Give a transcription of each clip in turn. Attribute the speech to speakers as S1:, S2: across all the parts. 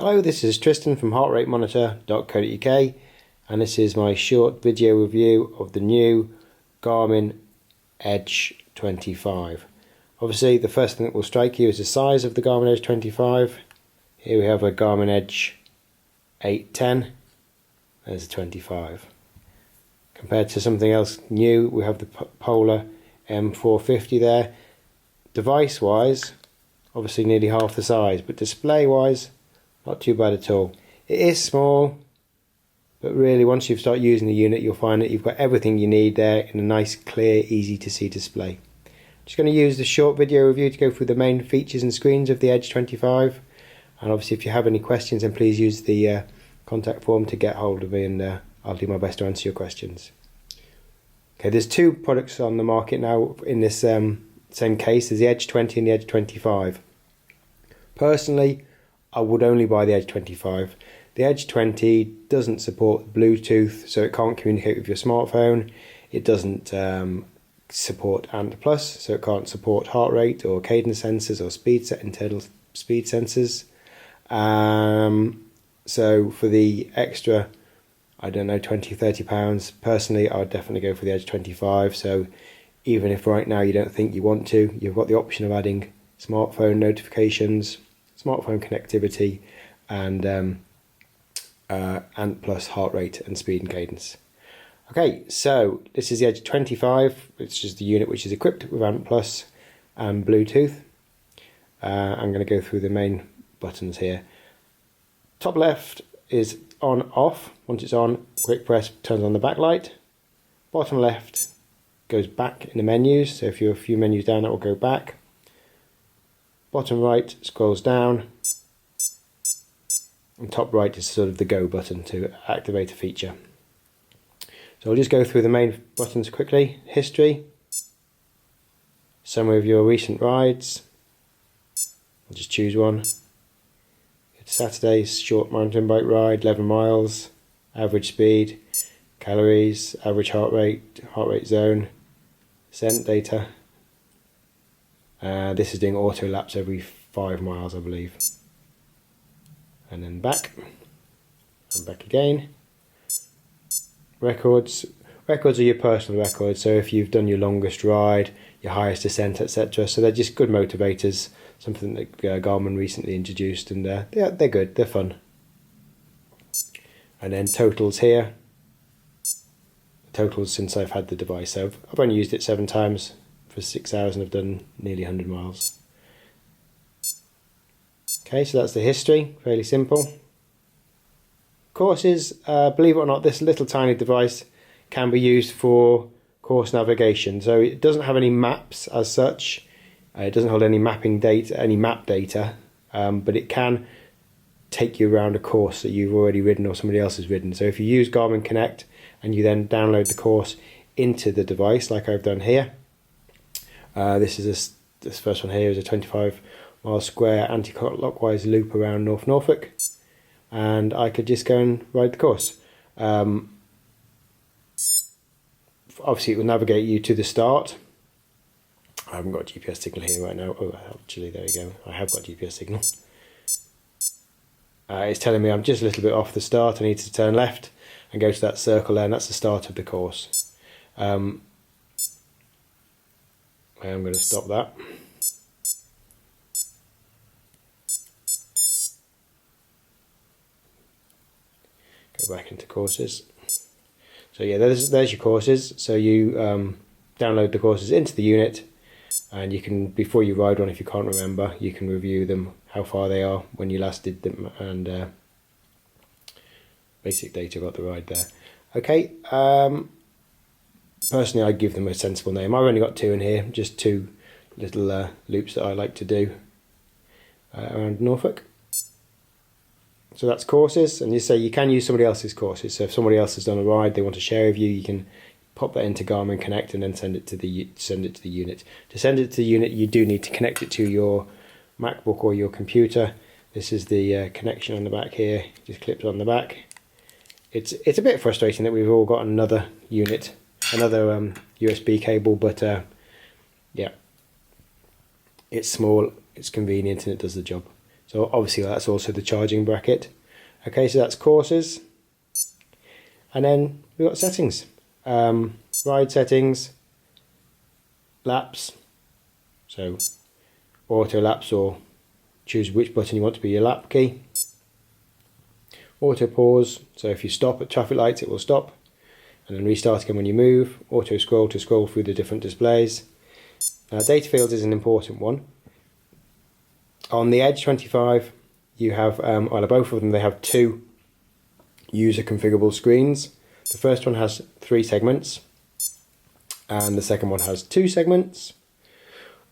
S1: Hello, this is Tristan from heartratemonitor.co.uk, and this is my short video review of the new Garmin Edge 25. Obviously the first thing that will strike you is the size of the Garmin Edge 25. Here we have a Garmin Edge 810, there's a 25. Compared to something else new, we have the Polar M450 there. Device wise, obviously nearly half the size, but display wise, not too bad at all. It is small, but really once you start using the unit, you'll find that you've got everything you need there in a nice, clear, easy to see display. I'm just going to use the short video review to go through the main features and screens of the Edge 25. And obviously if you have any questions, then please use the contact form to get hold of me, and I'll do my best to answer your questions. Okay, there's two products on the market now in this same case. There's the Edge 20 and the Edge 25. Personally, I would only buy the Edge 25. The Edge 20 doesn't support Bluetooth, so it can't communicate with your smartphone. It doesn't support ANT+, so it can't support heart rate or cadence sensors or internal speed sensors. So for the extra, I don't know, 20-30 pounds, personally I would definitely go for the Edge 25. So even if right now you don't think you want to, you've got the option of adding smartphone notifications, smartphone connectivity, and ANT+ heart rate and speed and cadence. Okay, so this is the Edge 25, which is the unit which is equipped with ANT+ and Bluetooth. I'm going to go through the main buttons here. Top left is on off. Once it's on, quick press turns on the backlight. Bottom left goes back in the menus, so if you're a few menus down, that will go back. Bottom right scrolls down, and top right is sort of the go button to activate a feature. So I'll just go through the main buttons quickly. History, summary of your recent rides. I'll just choose one. It's Saturday's short mountain bike ride, 11 miles, average speed, calories, average heart rate zone, scent data. This is doing auto laps every 5 miles, I believe. And then back, and back again. Records. Records are your personal records, so if you've done your longest ride, your highest descent, etc. So they're just good motivators, something that Garmin recently introduced, and they're good, they're fun. And then totals here. Totals since I've had the device, so I've only used it 7 times. For 6 hours, and I've done nearly 100 miles. Okay, so that's the history, fairly simple. Courses, believe it or not, this little tiny device can be used for course navigation. So it doesn't have any maps as such. It doesn't hold any mapping data, any map data, but it can take you around a course that you've already ridden or somebody else has ridden. So if you use Garmin Connect and you then download the course into the device, like I've done here. This first one here is a 25-mile square anti-clockwise loop around North Norfolk, and I could just go and ride the course. Obviously it will navigate you to the start. I haven't got a GPS signal here right now. Oh, actually there you go, I have got a GPS signal. It's telling me I'm just a little bit off the start. I need to turn left and go to that circle there, and that's the start of the course. I'm going to stop that. Go back into courses. So yeah, there's your courses. So you download the courses into the unit, and you can, before you ride one, if you can't remember, you can review them, how far they are, when you last did them, and basic data about the ride there. Okay. Personally, I'd give them a sensible name. I've only got 2 in here, just 2 little loops that I like to do around Norfolk. So that's courses, and you say you can use somebody else's courses. So if somebody else has done a ride they want to share with you, you can pop that into Garmin Connect and then send it to the unit. To send it to the unit, you do need to connect it to your MacBook or your computer. This is the connection on the back here. Just clips on the back. It's a bit frustrating that we've all got another unit. Another USB cable, but yeah, it's small, it's convenient, and it does the job. So obviously that's also the charging bracket. Okay, so that's courses. And then we've got settings. Ride settings, laps, so auto laps, or choose which button you want to be your lap key. Auto pause, so if you stop at traffic lights it will stop and then restart again when you move. Auto scroll to scroll through the different displays. Data fields is an important one. On the Edge 25 you have, well, both of them, they have two user configurable screens. The first one has 3 segments and the second one has 2 segments.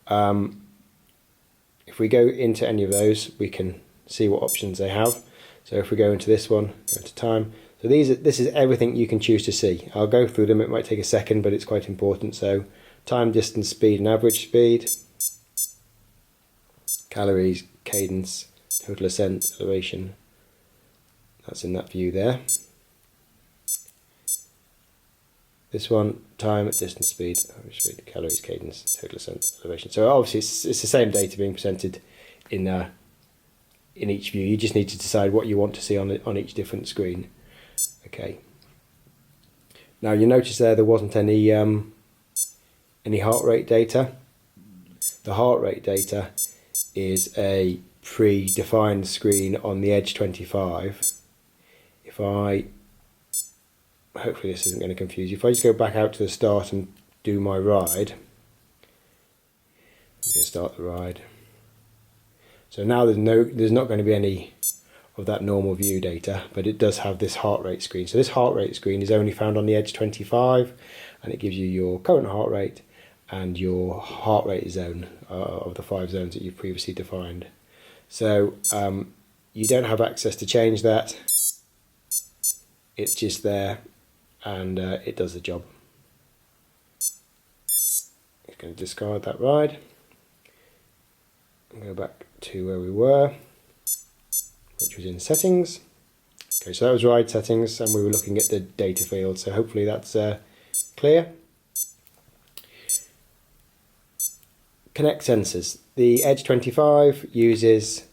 S1: If we go into any of those we can see what options they have. So if we go into this one, go into time, so this is everything you can choose to see. I'll go through them, it might take a second but it's quite important. So time, distance, speed and average speed, calories, cadence, total ascent, elevation, that's in that view there. This one, time, distance, speed, average speed, calories, cadence, total ascent, elevation. So obviously it's the same data being presented in each view. You just need to decide what you want to see on each different screen. Okay. Now you notice there wasn't any heart rate data. The heart rate data is a pre-defined screen on the Edge 25. If I, hopefully this isn't going to confuse you, if I just go back out to the start and do my ride, I'm going to start the ride. So now there's not going to be any of that normal view data, but it does have this heart rate screen. So this heart rate screen is only found on the Edge 25 and it gives you your current heart rate and your heart rate zone of the 5 zones that you've previously defined. So you don't have access to change that. It's just there and it does the job. I'm going to discard that ride and go back to where we were, which was in settings. Okay, so that was ride settings and we were looking at the data field, so hopefully that's clear. Connect sensors. The Edge 25 uses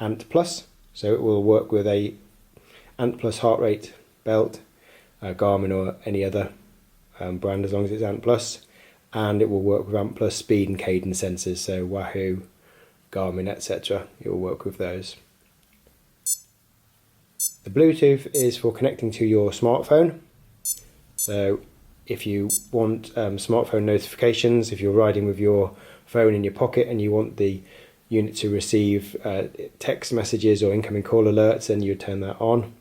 S1: Ant Plus, so it will work with a Ant Plus heart rate belt, Garmin or any other brand as long as it's Ant Plus, and it will work with Ant Plus speed and cadence sensors, so Wahoo, Garmin, etc. It will work with those. The Bluetooth is for connecting to your smartphone. So if you want smartphone notifications, if you're riding with your phone in your pocket and you want the unit to receive text messages or incoming call alerts, then you turn that on.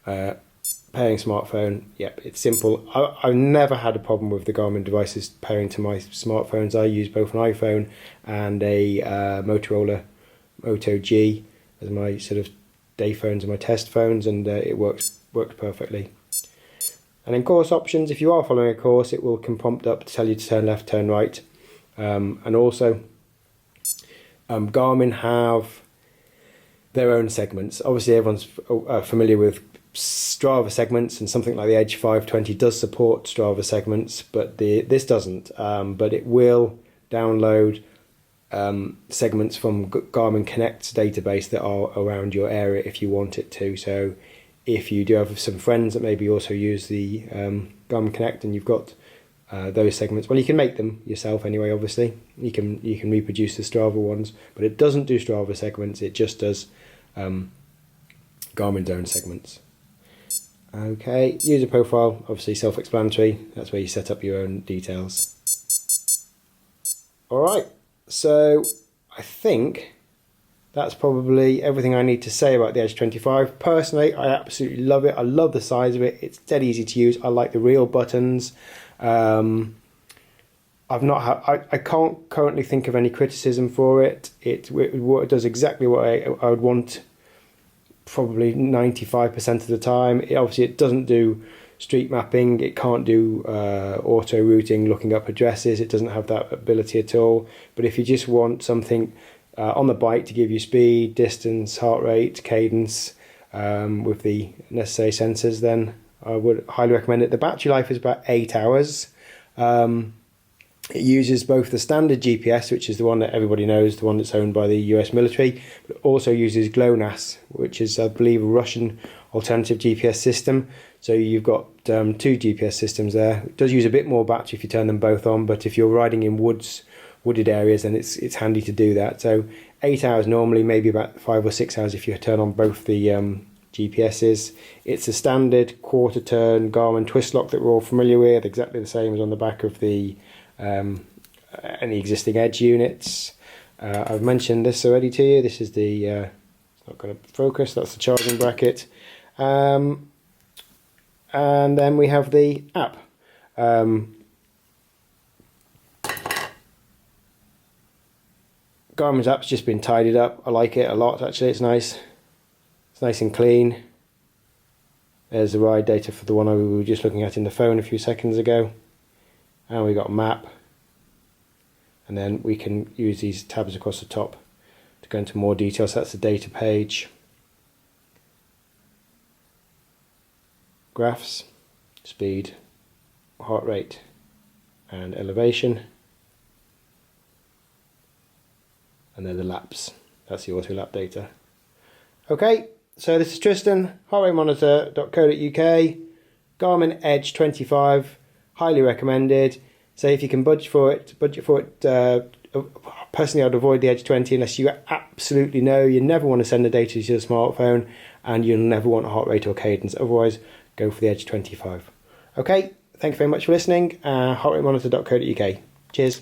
S1: Pairing smartphone, yep, it's simple. I've never had a problem with the Garmin devices pairing to my smartphones. I use both an iPhone and a Motorola Moto G as my sort of day phones and my test phones, and it works perfectly. And in course options, if you are following a course, it will prompt up to tell you to turn left, turn right. And also Garmin have their own segments. Obviously everyone's familiar with Strava segments, and something like the Edge 520 does support Strava segments, but this doesn't. But it will download segments from Garmin Connect's database that are around your area if you want it to. So if you do have some friends that maybe also use the Garmin Connect and you've got those segments, well, you can make them yourself anyway. Obviously you can reproduce the Strava ones, but it doesn't do Strava segments, it just does Garmin's own segments. Okay, user profile, obviously self-explanatory, that's where you set up your own details. Alright, so I think that's probably everything I need to say about the Edge 25. Personally, I absolutely love it. I love the size of it. It's dead easy to use. I like the real buttons. I can't currently think of any criticism for it. It does exactly what I would want, probably 95% of the time. It doesn't do street mapping, it can't do auto routing, looking up addresses, it doesn't have that ability at all. But if you just want something on the bike to give you speed, distance, heart rate, cadence with the necessary sensors, then I would highly recommend it. The battery life is about 8 hours. It uses both the standard GPS, which is the one that everybody knows, the one that's owned by the US military, but it also uses GLONASS, which is, I believe, a Russian alternative GPS system. So you've got two GPS systems there. It does use a bit more battery if you turn them both on, but if you're riding in wooded areas, then it's handy to do that. So 8 hours normally, maybe about 5 or 6 hours if you turn on both the GPSs. It's a standard quarter turn Garmin twist lock that we're all familiar with, exactly the same as on the back of the any existing Edge units. I've mentioned this already to you. This is the it's not going to focus, that's the charging bracket, and then we have the app. Garmin's app's just been tidied up. I like it a lot, actually. It's nice and clean. There's the ride data for the one we were just looking at in the phone a few seconds ago. And we got a map, and then we can use these tabs across the top to go into more detail. So that's the data page, graphs, speed, heart rate and elevation, and then the laps. That's the auto lap data. Okay, so this is Tristan, heartratemonitor.co.uk, Garmin Edge 25. Highly recommended. So if you can budget for it. Personally, I'd avoid the Edge 20 unless you absolutely know you never want to send the data to your smartphone and you'll never want a heart rate or cadence. Otherwise, go for the Edge 25. Okay, thank you very much for listening. Heartratemonitor.co.uk. Cheers.